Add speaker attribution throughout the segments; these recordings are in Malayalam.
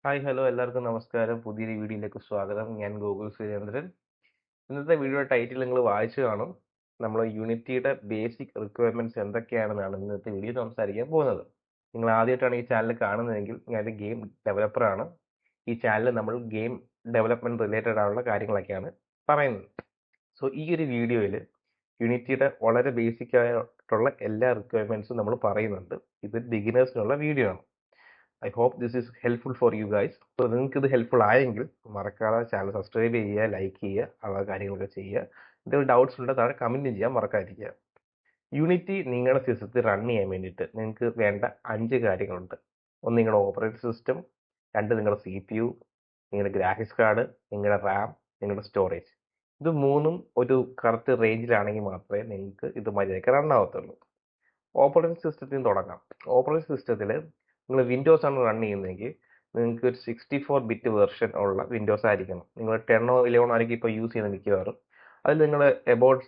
Speaker 1: ഹായ് ഹലോ എല്ലാവർക്കും നമസ്കാരം. പുതിയൊരു വീഡിയോയിലേക്ക് സ്വാഗതം. ഞാൻ ഗോകുൽ സുരേന്ദ്രൻ. ഇന്നത്തെ വീഡിയോയുടെ ടൈറ്റിൽ നിങ്ങൾ വായിച്ചു കാണും. നമ്മൾ യൂണിറ്റിയുടെ ബേസിക് റിക്വയർമെന്റ്സ് എന്തൊക്കെയാണെന്നാണ് ഇന്നത്തെ വീഡിയോ സംസാരിക്കാൻ പോകുന്നത്. നിങ്ങൾ ആദ്യമായിട്ടാണ് ഈ ചാനൽ കാണുന്നതെങ്കിൽ ഞാനൊരു ഗെയിം ഡെവലപ്പറാണ്. ഈ ചാനലിൽ നമ്മൾ ഗെയിം ഡെവലപ്മെന്റ് റിലേറ്റഡ് ആയുള്ള കാര്യങ്ങളൊക്കെയാണ് പറയുന്നത്. സോ ഈ ഒരു വീഡിയോയിൽ യൂണിറ്റിയുടെ വളരെ ബേസിക് ആയിട്ടുള്ള എല്ലാ റിക്വയർമെന്റ്സും നമ്മൾ പറയുന്നുണ്ട്. ഇത് ബിഗിനേഴ്സിനുള്ള വീഡിയോ ആണ്. I hope this is helpful for you guys. So നിങ്ങൾക്ക് ഇത് ഹെൽപ്ഫുൾ ആയെങ്കിൽ മറക്കാതെ ചാനൽ സബ്സ്ക്രൈബ് ചെയ്യുക, ലൈക്ക് ചെയ്യുക, ഉള്ള കാര്യങ്ങളൊക്കെ ചെയ്യുക. എന്തെങ്കിലും ഡൗട്ട്സ് ഉണ്ടെങ്കിൽ താഴെ കമൻറ്റും ചെയ്യാൻ മറക്കാതിരിക്കുക. യൂണിറ്റി നിങ്ങളുടെ സിസ്റ്റത്തിൽ റൺ ചെയ്യാൻ വേണ്ടിയിട്ട് നിങ്ങൾക്ക് വേണ്ട 5 കാര്യങ്ങളുണ്ട്. ഒന്ന് നിങ്ങളുടെ ഓപ്പറേറ്റിംഗ് സിസ്റ്റം, 2 നിങ്ങളുടെ CPU, നിങ്ങളുടെ ഗ്രാഫിക്സ് കാർഡ്, നിങ്ങളുടെ റാം, നിങ്ങളുടെ സ്റ്റോറേജ്. ഇത് മൂന്നും ഒരു കറക്റ്റ് റേഞ്ചിലാണെങ്കിൽ മാത്രമേ നിങ്ങൾക്ക് ഇത് മര്യാദയ്ക്ക് റൺ ആവത്തുള്ളൂ. ഓപ്പറേറ്റിംഗ് സിസ്റ്റത്തിൽ നിന്ന് തുടങ്ങാം. ഓപ്പറേറ്റിംഗ് സിസ്റ്റത്തിൽ നിങ്ങൾ വിൻഡോസ് ആണ് റൺ ചെയ്യുന്നതെങ്കിൽ നിങ്ങൾക്ക് ഒരു 64 ബിറ്റ് വെർഷൻ ഉള്ള വിൻഡോസ് ആയിരിക്കണം. നിങ്ങൾ 10 11 ആയിരിക്കും ഇപ്പോൾ യൂസ് ചെയ്യുന്നത് മിക്കവാറും. അതിൽ നിങ്ങൾ എബൌട്ട്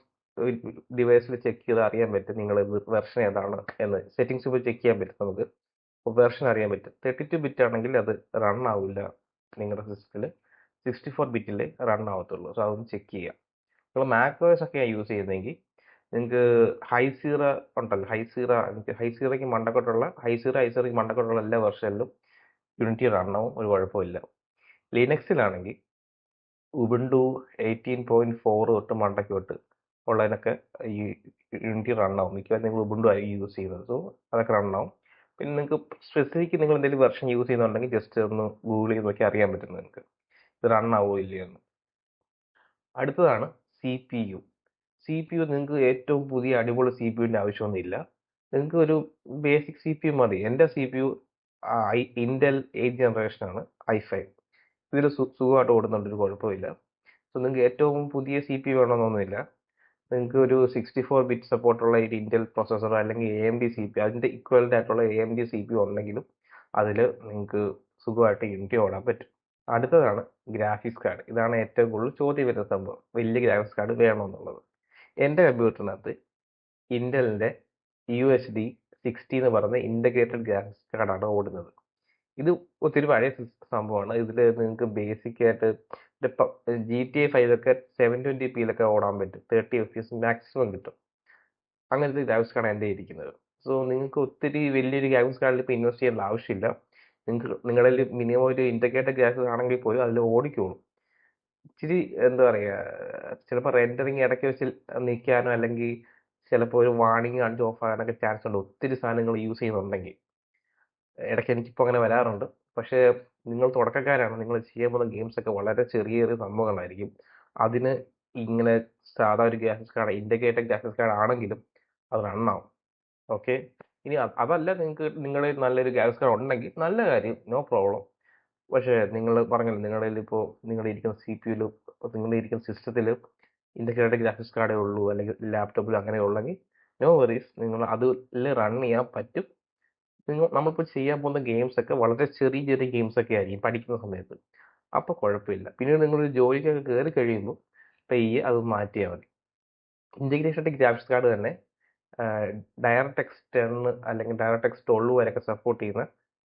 Speaker 1: ഡിവൈസിൽ ചെക്ക് ചെയ്ത് അറിയാൻ പറ്റും നിങ്ങൾ വെർഷൻ ഏതാണ് എന്ന്. സെറ്റിംഗ്സ് പോയി ചെക്ക് ചെയ്യാൻ പറ്റും നമുക്ക്. വെർഷൻ അറിയാൻ പറ്റും. 32 ബിറ്റ് ആണെങ്കിൽ അത് റൺ ആവില്ല നിങ്ങളുടെ സിസ്റ്റത്തിൽ. 64 ബിറ്റിൽ റൺ ആവത്തുള്ളൂ. സോ അതൊന്ന് ചെക്ക് ചെയ്യുക. നിങ്ങൾ മാക് OS ഒക്കെയാണ് യൂസ് ചെയ്യുന്നതെങ്കിൽ നിങ്ങൾക്ക് ഹൈസീറ ഉണ്ടല്ലോ, ഹൈസീറയ്ക്ക് മണ്ടക്കോട്ടുള്ള എല്ലാ വെർഷനിലും യൂണിറ്റി റണ്ണാവും, ഒരു കുഴപ്പമില്ല. ലിനക്സിലാണെങ്കിൽ ഉബുണ്ടു 18.4 തൊട്ട് മണ്ടയ്ക്ക് തൊട്ട് ഉള്ളതിനൊക്കെ ഈ യൂണിറ്റി റണ്ണാവും. മിക്കവാറും നിങ്ങൾ ഉബുണ്ടു ആയിരിക്കും യൂസ് ചെയ്യുന്നത്. സോ അതൊക്കെ റണ്ണാവും. പിന്നെ നിങ്ങൾക്ക് സ്പെസിഫിക് നിങ്ങൾ എന്തെങ്കിലും വെർഷൻ യൂസ് ചെയ്യുന്നുണ്ടെങ്കിൽ ജസ്റ്റ് ഒന്ന് ഗൂഗിൾ ചെയ്ത് നോക്കി അറിയാൻ പറ്റും നിങ്ങൾക്ക് ഇത് റണ്ണാവോ ഇല്ലയോ എന്ന്. അടുത്തതാണ് CPU. CPU നിങ്ങൾക്ക് ഏറ്റവും പുതിയ അടിപൊളി CPUവിൻ്റെ ആവശ്യമൊന്നുമില്ല. നിങ്ങൾക്ക് ഒരു ബേസിക് CPU മതി. എൻ്റെ CPU ഇന്റൽ 8 ജനറേഷനാണ്, i5. ഇതിൽ സുഖമായിട്ട് ഓടുന്നുണ്ട്, ഒരു കുഴപ്പമില്ല. സോ നിങ്ങൾക്ക് ഏറ്റവും പുതിയ CPU വേണമെന്നൊന്നുമില്ല. നിങ്ങൾക്ക് ഒരു 64 ബിറ്റ് സപ്പോർട്ടുള്ള ഒരു ഇന്റൽ പ്രോസസ്സർ അല്ലെങ്കിൽ AMD CPU, അതിൻ്റെ ഇക്വലൻ്റ് ആയിട്ടുള്ള AMD CPU ഉണ്ടെങ്കിലും അതിൽ നിങ്ങൾക്ക് സുഖമായിട്ട് യൂണിറ്റി ഓടാൻ പറ്റും. അടുത്തതാണ് ഗ്രാഫിക്സ് കാർഡ്. ഇതാണ് ഏറ്റവും കൂടുതൽ ചോദ്യം വരുന്ന സംഭവം. വലിയ ഗ്രാഫിക്സ് കാർഡ് വേണമെന്നുള്ളത്. എൻ്റെ കമ്പ്യൂട്ടറിനകത്ത് ഇന്റലിൻ്റെ UHD 60 എന്ന് പറയുന്ന ഇൻ്റഗ്രേറ്റഡ് ഗ്രാഫിക്സ് കാർഡാണ് ഓടുന്നത്. ഇത് ഒത്തിരി പഴയ സംഭവമാണ്. ഇതിൽ നിങ്ങൾക്ക് ബേസിക് ആയിട്ട് GTA 5 ഒക്കെ 720p ഓടാൻ പറ്റും. 30 FPS മാക്സിമം കിട്ടും. അങ്ങനത്തെ ഗ്രാഫിക്സ് കാർഡാണ് എൻ്റെ ഇരിക്കുന്നത്. സോ നിങ്ങൾക്ക് ഒത്തിരി വലിയൊരു ഗ്രാഫിക്സ് കാർഡിൽ ഇപ്പോൾ ഇൻവെസ്റ്റ് ചെയ്യേണ്ട ആവശ്യമില്ല. നിങ്ങളുടെ മിനിമം ഒരു ഇൻ്റഗ്രേറ്റഡ് ഗ്രാഫിക്സ് ആണെങ്കിൽ പോലും അതിൽ ഓടിക്കോളും. ഇച്ചിരി എന്താ പറയുക, ചിലപ്പോൾ റെൻഡറിങ് ഇടയ്ക്ക് വെച്ച് നിൽക്കാനോ അല്ലെങ്കിൽ ചിലപ്പോൾ ഒരു വാർണിംഗ് കാണിച്ച് ഓഫ് ആകാനൊക്കെ ചാൻസ് ഉണ്ട്, ഒത്തിരി സാധനങ്ങൾ യൂസ് ചെയ്യുന്നുണ്ടെങ്കിൽ. ഇടയ്ക്ക് എനിക്കിപ്പോൾ അങ്ങനെ വരാറുണ്ട്. പക്ഷേ നിങ്ങൾ തുടക്കക്കാരാണ്, നിങ്ങൾ ചെയ്യാൻ പോകുന്ന ഗെയിംസൊക്കെ വളരെ ചെറിയ ചെറിയ സംഭവങ്ങളായിരിക്കും. അതിന് ഇങ്ങനെ സാധാ ഒരു graphics card, integrated graphics card ആണെങ്കിലും അത് റണ്ണാവും. ഓക്കെ. ഇനി അതല്ല, നിങ്ങൾക്ക് നിങ്ങളുടെ നല്ലൊരു ഗ്രാഫിക്സ് കാർഡ് ഉണ്ടെങ്കിൽ നല്ല കാര്യം, നോ പ്രോബ്ലം. പക്ഷേ നിങ്ങൾ പറഞ്ഞല്ലോ നിങ്ങളുടെ ഇപ്പോൾ നിങ്ങളുടെ ഇരിക്കുന്ന CPU-ൽ, നിങ്ങളുടെ ഇരിക്കുന്ന സിസ്റ്റത്തിൽ ഇൻ്റഗ്രേറ്റഡ് ഗ്രാഫിക്സ് കാർഡേ ഉള്ളൂ അല്ലെങ്കിൽ ലാപ്ടോപ്പിൽ അങ്ങനെ ഉള്ളെങ്കിൽ നോ വറീസ്, നിങ്ങൾ അതിൽ റൺ ചെയ്യാൻ പറ്റും. നമ്മളിപ്പോൾ ചെയ്യാൻ പോകുന്ന ഗെയിംസൊക്കെ വളരെ ചെറിയ ചെറിയ ഗെയിംസൊക്കെ ആയിരിക്കും പഠിക്കുന്ന സമയത്ത്. അപ്പോൾ കുഴപ്പമില്ല. പിന്നീട് നിങ്ങളൊരു ജോലിക്കൊക്കെ കയറി കഴിയുമ്പോൾ പയ്യെ അത് മാറ്റിയാൽ മതി. ഇൻ്റഗ്രേറ്റഡ് ഗ്രാഫിക്സ് കാർഡ് തന്നെ DirectX 10 അല്ലെങ്കിൽ DirectX 12 വരെയൊക്കെ സപ്പോർട്ട് ചെയ്യുന്ന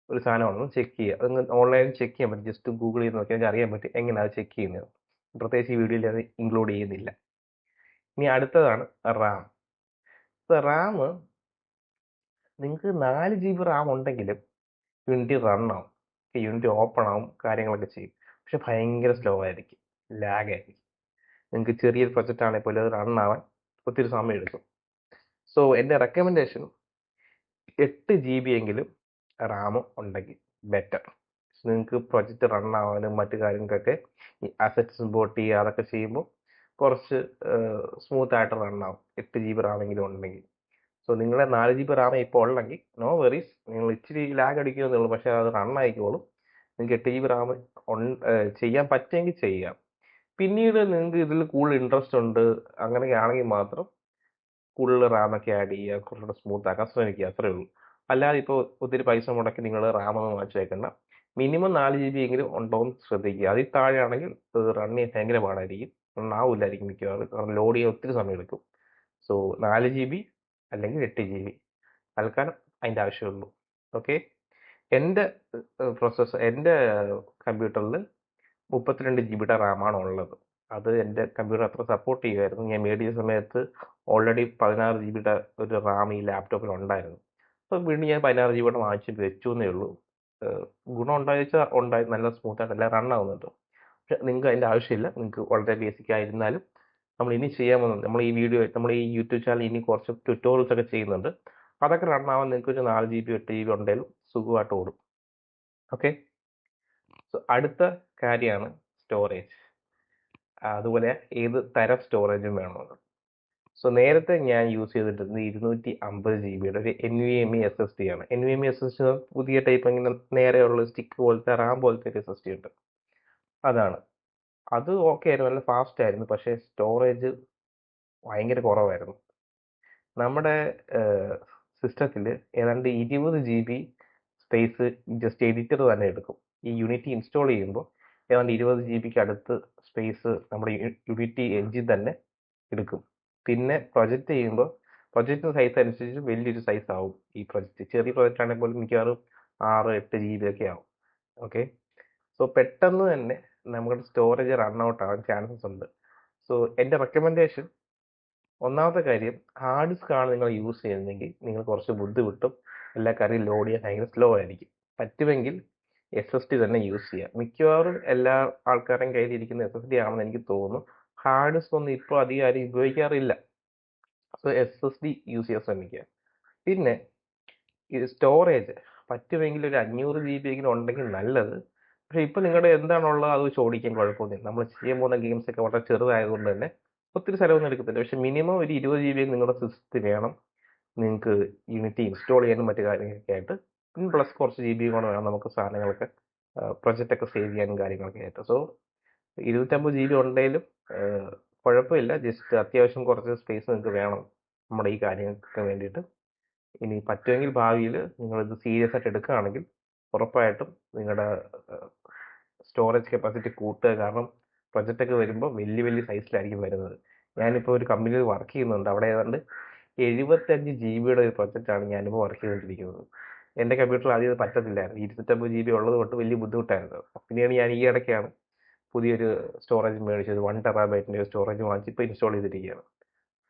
Speaker 1: ഒരു സാധനമാണെന്ന് ചെക്ക് ചെയ്യുക. അത് ഓൺലൈനിൽ ചെക്ക് ചെയ്യാൻ പറ്റും. ജസ്റ്റ് ഗൂഗിൾ ചെയ്ത് നോക്കിയാൽ അറിയാൻ പറ്റും എങ്ങനെയാണ് അത് ചെക്ക് ചെയ്യുന്നത്. പ്രത്യേകിച്ച് ഈ വീഡിയോയിൽ അത് ഇൻക്ലൂഡ് ചെയ്യുന്നില്ല. ഇനി അടുത്തതാണ് റാം. റാം നിങ്ങൾക്ക് 4 GB റാം ഉണ്ടെങ്കിലും യൂണിറ്റി റൺ ആവും, യൂണിറ്റി ഓപ്പൺ ആവും, കാര്യങ്ങളൊക്കെ ചെയ്യും. പക്ഷെ ഭയങ്കര സ്ലോ ആയിരിക്കും, ലാഗ് ആയിരിക്കും. നിങ്ങൾക്ക് ചെറിയൊരു പ്രൊജക്റ്റ് ആണെങ്കിൽ പോലും അത് റൺ ആവാൻ ഒത്തിരി സമയം എടുക്കും. സോ എൻ്റെ റെക്കമെൻഡേഷൻ 8 GB എങ്കിലും റാം ഉണ്ടെങ്കിൽ ബെറ്റർ. നിങ്ങൾക്ക് പ്രൊജക്റ്റ് റൺ ആവാനും മറ്റു കാര്യങ്ങൾക്കൊക്കെ ഈ അസറ്റ്സ് ഇമ്പോർട്ട് ചെയ്യുക അതൊക്കെ ചെയ്യുമ്പോൾ കുറച്ച് സ്മൂത്ത് ആയിട്ട് റൺ ആവും 8 GB റാമെങ്കിലും ഉണ്ടെങ്കിൽ. സോ നിങ്ങളുടെ 4 GB റാം ഇപ്പോൾ ഉള്ളെങ്കിൽ നോ വെറീസ്, നിങ്ങൾ ഇച്ചിരി ലാഗ് അടിക്കുമെന്നേ ഉള്ളൂ, പക്ഷേ അത് റൺ ആയിക്കോളും. നിങ്ങൾക്ക് 8 GB റാം ചെയ്യാൻ പറ്റുമെങ്കിൽ ചെയ്യാം. പിന്നീട് നിങ്ങൾക്ക് ഇതിൽ കൂടുതൽ ഇൻട്രസ്റ്റ് ഉണ്ട് അങ്ങനെയാണെങ്കിൽ മാത്രം കൂടുതൽ റാമൊക്കെ ആഡ് ചെയ്യുക, കുറച്ചുകൂടെ സ്മൂത്ത് ആക്കാൻ ശ്രമിക്കുക, അത്രേ ഉള്ളൂ. അല്ലാതെ ഇപ്പോൾ ഒത്തിരി പൈസ മുടക്കി നിങ്ങൾ റാമൊന്നും വാങ്ങിച്ചു വെക്കണ്ട. മിനിമം 4 GB എങ്കിലും ഉണ്ടോ എന്ന് ശ്രദ്ധിക്കുക. അതിൽ താഴെയാണെങ്കിൽ റൺ ചെയ്യാൻ ഭയങ്കര പാടായിരിക്കും, റൺ ആവില്ലായിരിക്കും മിക്കവാറും, കാരണം ലോഡ് ചെയ്യാൻ ഒത്തിരി സമയം എടുക്കും. സോ 4 GB അല്ലെങ്കിൽ 8 GB തൽക്കാലം അതിൻ്റെ ആവശ്യമുള്ളൂ. ഓക്കെ. എൻ്റെ എൻ്റെ കമ്പ്യൂട്ടറിൽ 32 GB റാമാണ് ഉള്ളത്. അത് എൻ്റെ കമ്പ്യൂട്ടർ അത്ര സപ്പോർട്ട് ചെയ്യുമായിരുന്നു. ഞാൻ മേടിച്ച സമയത്ത് ഓൾറെഡി 16 GB ഒരു റാം ഈ ലാപ്ടോപ്പിൽ ഉണ്ടായിരുന്നു. അപ്പോൾ വീണ്ടും ഞാൻ 16 GB വാങ്ങിച്ച് വെച്ചു എന്നേ ഉള്ളൂ. ഗുണം ഉണ്ടായെന്ന് വെച്ചാൽ ഉണ്ടായി, നല്ല സ്മൂത്തായിട്ട് എല്ലാം റൺ ആവുന്നുണ്ട്. പക്ഷെ നിങ്ങൾക്ക് അതിൻ്റെ ആവശ്യമില്ല. നിങ്ങൾക്ക് വളരെ ബേസിക് ആയിരുന്നാലും നമ്മൾ ഇനി ചെയ്യാൻ പോകുന്നത്, നമ്മൾ ഈ യൂട്യൂബ് ചാനൽ ഇനി കുറച്ച് ട്യൂട്ടോറിയൽസ് ഒക്കെ ചെയ്യുന്നുണ്ട്. അതൊക്കെ റൺ ആവാൻ നിങ്ങൾക്ക് ഒരു 4 GB 8 GB ഉണ്ടെങ്കിലും സുഖമായിട്ട് ഓടും. ഓക്കെ. സോ അടുത്ത കാര്യമാണ് സ്റ്റോറേജ്. അതുപോലെ ഏത് തരം സ്റ്റോറേജും വേണമെന്ന്. സോ നേരത്തെ ഞാൻ യൂസ് ചെയ്തിട്ടുള്ളത് 250 GB ഒരു NVMe SSD ആണ്. NVMe SSD പുതിയ ടൈപ്പ് ഇങ്ങനെ നേരെയുള്ള സ്റ്റിക്ക് പോലത്തെ റാം പോലത്തെ ഒരു SSD ഉണ്ട്. അതാണ്. അത് ഓക്കെ ആയിരുന്നു, നല്ല ഫാസ്റ്റ് ആയിരുന്നു. പക്ഷേ സ്റ്റോറേജ് ഭയങ്കര കുറവായിരുന്നു. നമ്മുടെ സിസ്റ്റത്തിൽ ഏതാണ്ട് 20 GB സ്പേസ് ജസ്റ്റ് എഡിറ്റർ തന്നെ എടുക്കും. ഈ യൂണിറ്റി ഇൻസ്റ്റാൾ ചെയ്യുമ്പോൾ ഏതാണ്ട് 20 GB അടുത്ത് സ്പേസ് നമ്മുടെ യൂണിറ്റി എഞ്ചിൻ തന്നെ എടുക്കും. പിന്നെ പ്രൊജക്റ്റ് ചെയ്യുമ്പോൾ പ്രൊജക്റ്റിൻ്റെ സൈസ് അനുസരിച്ച് വലിയൊരു സൈസ് ആവും ഈ പ്രൊജക്റ്റ്. ചെറിയ പ്രൊജക്റ്റ് ആണെങ്കിൽ പോലും മിക്കവാറും 6-8 GB ഒക്കെ ആവും. ഓക്കെ. സോ പെട്ടെന്ന് തന്നെ നമ്മുടെ സ്റ്റോറേജ് റൺ ഔട്ട് ആവാൻ ചാൻസസ് ഉണ്ട്. സോ എൻ്റെ റെക്കമെൻഡേഷൻ, ഒന്നാമത്തെ കാര്യം, ഹാർഡ് ഡിസ്ക് ആണ് നിങ്ങൾ യൂസ് ചെയ്യുന്നതെങ്കിൽ നിങ്ങൾ കുറച്ച് ബുദ്ധിമുട്ടും, എല്ലാ കാര്യം ലോഡ് ചെയ്യാൻ ഭയങ്കര സ്ലോ ആയിരിക്കും. പറ്റുമെങ്കിൽ SSD തന്നെ യൂസ് ചെയ്യുക. മിക്കവാറും എല്ലാ ആൾക്കാരുടെയും കയ്യിലിരിക്കുന്ന SSD ആണെന്ന് എനിക്ക് തോന്നുന്നു. ഹാർഡ് ഡിസ്ക് ഒന്നും ഇപ്പോൾ അധികം ആരും ഉപയോഗിക്കാറില്ല. സോ SSD യൂസ് ചെയ്യാൻ ശ്രമിക്കുക. പിന്നെ ഈ സ്റ്റോറേജ് പറ്റുമെങ്കിൽ ഒരു 500 GB എങ്കിലും ഉണ്ടെങ്കിൽ നല്ലത്. പക്ഷേ ഇപ്പോൾ നിങ്ങളുടെ എന്താണുള്ളത് അത് വെച്ച് ഓടിക്കാൻ കുഴപ്പമൊന്നുമില്ല. നമ്മൾ ചെയ്യാൻ പോകുന്ന ഗെയിംസ് ഒക്കെ വളരെ ചെറുതായതുകൊണ്ട് തന്നെ ഒത്തിരി സ്ഥലമൊന്നും എടുക്കത്തില്ല. പക്ഷേ മിനിമം ഒരു 20 GB നിങ്ങളുടെ സിസ്റ്റത്തിൽ വേണം നിങ്ങൾക്ക് യൂണിറ്റി ഇൻസ്റ്റാൾ ചെയ്യാനും മറ്റു കാര്യങ്ങളൊക്കെ ആയിട്ട്. പിന്നെ പ്ലസ് കുറച്ച് GB കൂടെ വേണം നമുക്ക് സാധനങ്ങളൊക്കെ പ്രൊജക്റ്റ് ഒക്കെ സേവ് ചെയ്യാനും കാര്യങ്ങളൊക്കെ ആയിട്ട്. സോ 250 GB ഉണ്ടെങ്കിലും കുഴപ്പമില്ല. ജസ്റ്റ് അത്യാവശ്യം കുറച്ച് സ്പേസ് നിങ്ങൾക്ക് വേണം നമ്മുടെ ഈ കാര്യങ്ങൾക്ക് വേണ്ടിയിട്ട്. ഇനി പറ്റുമെങ്കിൽ ഭാവിയിൽ നിങ്ങളിത് സീരിയസ് ആയിട്ട് എടുക്കുകയാണെങ്കിൽ ഉറപ്പായിട്ടും നിങ്ങളുടെ സ്റ്റോറേജ് കപ്പാസിറ്റി കൂട്ടുക. കാരണം പ്രൊജക്റ്റ് ഒക്കെ വരുമ്പോൾ വലിയ വലിയ സൈസിലായിരിക്കും വരുന്നത്. ഞാനിപ്പോൾ ഒരു കമ്പനിയിൽ വർക്ക് ചെയ്യുന്നുണ്ട്. അവിടെ ഏതാണ്ട് 75 GB ഒരു പ്രൊജക്റ്റാണ് ഞാനിപ്പോൾ വർക്ക് ചെയ്തുകൊണ്ടിരിക്കുന്നത്. എൻ്റെ കമ്പ്യൂട്ടറിൽ ആദ്യം ഇത് പറ്റത്തില്ലായിരുന്നു. 250 GB ഉള്ളത് കൊണ്ട് വലിയ ബുദ്ധിമുട്ടായിരുന്നു. പിന്നെയാണ് ഞാൻ ഈ ഇടയ്ക്കാണ് പുതിയൊരു സ്റ്റോറേജ് മേടിച്ചത്. 1 TB ഒരു സ്റ്റോറേജ് വാങ്ങിച്ച് ഇപ്പോൾ ഇൻസ്റ്റാൾ ചെയ്തിരിക്കുകയാണ്.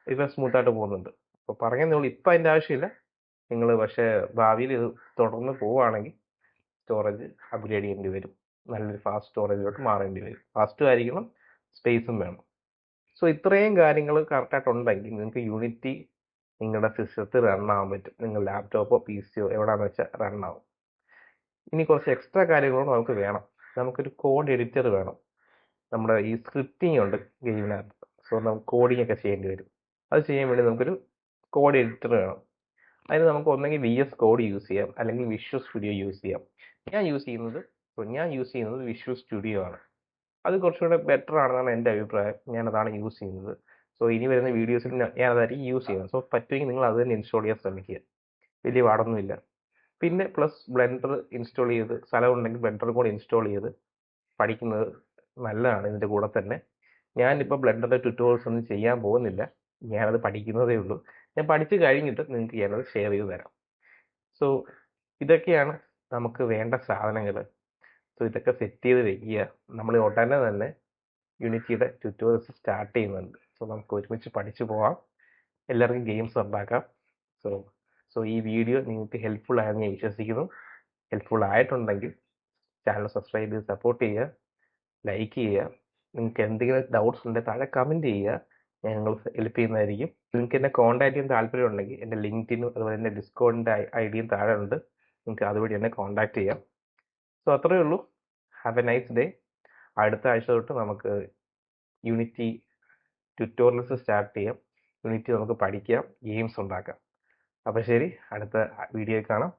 Speaker 1: ഇപ്പോൾ സ്മൂത്തായിട്ട് പോകുന്നുണ്ട്. അപ്പോൾ പറഞ്ഞതേ ഉള്ളൂ, ഇപ്പം അതിൻ്റെ ആവശ്യമില്ല. നിങ്ങൾ പക്ഷേ ഭാവിയിൽ ഇത് തുടർന്ന് പോവുകയാണെങ്കിൽ സ്റ്റോറേജ് അപ്ഗ്രേഡ് ചെയ്യേണ്ടി വരും. നല്ലൊരു ഫാസ്റ്റ് സ്റ്റോറേജിലോട്ട് മാറേണ്ടി വരും. ഫാസ്റ്റും ആയിരിക്കണം, സ്പേസും വേണം. സോ ഇത്രയും കാര്യങ്ങൾ കറക്റ്റായിട്ടുണ്ടെങ്കിൽ നിങ്ങൾക്ക് യൂണിറ്റി നിങ്ങളുടെ സിസ്റ്റത്തിൽ റൺ ആവാൻ പറ്റും. നിങ്ങൾ ലാപ്ടോപ്പോ PCയോ എവിടെയാണെന്ന് വെച്ചാൽ റൺ ആവും. ഇനി കുറച്ച് എക്സ്ട്രാ കാര്യങ്ങളും നമുക്ക് വേണം. നമുക്കൊരു കോഡ് എഡിറ്റർ വേണം. നമ്മുടെ ഈ സ്ക്രിപ്റ്റിംഗ് ഉണ്ട് ഗെയിമിനകത്ത്. സോ നമുക്ക് കോഡിംഗ് ഒക്കെ ചെയ്യേണ്ടി വരും. അത് ചെയ്യാൻ വേണ്ടി നമുക്കൊരു കോഡ് എഡിറ്റർ വേണം. അതിന് നമുക്ക് ഒന്നെങ്കിൽ VS കോഡ് യൂസ് ചെയ്യാം, അല്ലെങ്കിൽ വിഷ്വൽ സ്റ്റുഡിയോ യൂസ് ചെയ്യാം. ഞാൻ യൂസ് ചെയ്യുന്നത് വിഷ്വൽ സ്റ്റുഡിയോ ആണ്. അത് കുറച്ചുകൂടെ ബെറ്റർ ആണെന്നാണ് എൻ്റെ അഭിപ്രായം. ഞാനതാണ് യൂസ് ചെയ്യുന്നത്. സോ ഇനി വരുന്ന വീഡിയോസിൽ ഞാനതായിരിക്കും യൂസ് ചെയ്യുന്നത്. സോ പറ്റുമെങ്കിൽ നിങ്ങൾ അത് തന്നെ ഇൻസ്റ്റാൾ ചെയ്യാൻ ശ്രമിക്കുക. വലിയ പാടൊന്നുമില്ല. പിന്നെ പ്ലസ് ബ്ലെൻഡർ ഇൻസ്റ്റാൾ ചെയ്ത്, സ്ഥലമുണ്ടെങ്കിൽ ബ്ലെൻഡർ കൂടെ ഇൻസ്റ്റാൾ ചെയ്ത് പഠിക്കുന്നത് നല്ലതാണ്. ഇതിൻ്റെ കൂടെ തന്നെ ഞാനിപ്പോൾ ബ്ലെൻഡറിൻ്റെ ട്യൂട്ടോറിയൽസ് ഒന്നും ചെയ്യാൻ പോകുന്നില്ല. ഞാനത് പഠിക്കുന്നതേ ഉള്ളൂ. ഞാൻ പഠിച്ചു കഴിഞ്ഞിട്ട് നിങ്ങൾക്ക് ഞാനത് ഷെയർ ചെയ്ത് തരാം. സോ ഇതൊക്കെയാണ് നമുക്ക് വേണ്ട സാധനങ്ങൾ. സോ ഇതൊക്കെ സെറ്റ് ചെയ്ത് വെക്കുക. നമ്മൾ ഉടനെ തന്നെ യൂണിറ്റിയുടെ ട്യൂട്ടോറിയൽസ് സ്റ്റാർട്ട് ചെയ്യുന്നുണ്ട്. സോ നമുക്ക് ഒരുമിച്ച് പഠിച്ചു പോകാം. എല്ലാവർക്കും ഗെയിംസ് ഉണ്ടാക്കാം. സോ സോ ഈ വീഡിയോ നിങ്ങൾക്ക് ഹെൽപ്ഫുൾ ആയെന്ന് ഞാൻ വിശ്വസിക്കുന്നു. ഹെൽപ്ഫുൾ ആയിട്ടുണ്ടെങ്കിൽ ചാനൽ സബ്സ്ക്രൈബ് ചെയ്ത് സപ്പോർട്ട് ചെയ്യുക, ലൈക്ക് ചെയ്യുക. നിങ്ങൾക്ക് എന്തെങ്കിലും ഡൗട്ട്സ് ഉണ്ടെങ്കിൽ താഴെ കമൻറ്റ് ചെയ്യുക. ഞങ്ങൾ ഹെൽപ്പ് ചെയ്യുന്നതായിരിക്കും. നിങ്ങൾക്ക് എന്നെ കോൺടാക്ട് ചെയ്യാൻ താല്പര്യം ഉണ്ടെങ്കിൽ എൻ്റെ ലിങ്ക്ഡിനും അതുപോലെ എൻ്റെ ഡിസ്കൗണ്ടിൻ്റെ ID താഴെ ഉണ്ട്. നിങ്ങൾക്ക് അതുവഴി എന്നെ കോൺടാക്ട് ചെയ്യാം. സോ അത്രയേ ഉള്ളൂ. Have A nice day. അടുത്ത ആഴ്ച തൊട്ട് നമുക്ക് യൂണിറ്റി ട്യൂട്ടോറിയൽസ് സ്റ്റാർട്ട് ചെയ്യാം. യൂണിറ്റി നമുക്ക് പഠിക്കാം, ഗെയിംസ് ഉണ്ടാക്കാം. അപ്പോൾ ശരി, അടുത്ത വീഡിയോയിൽ കാണാം.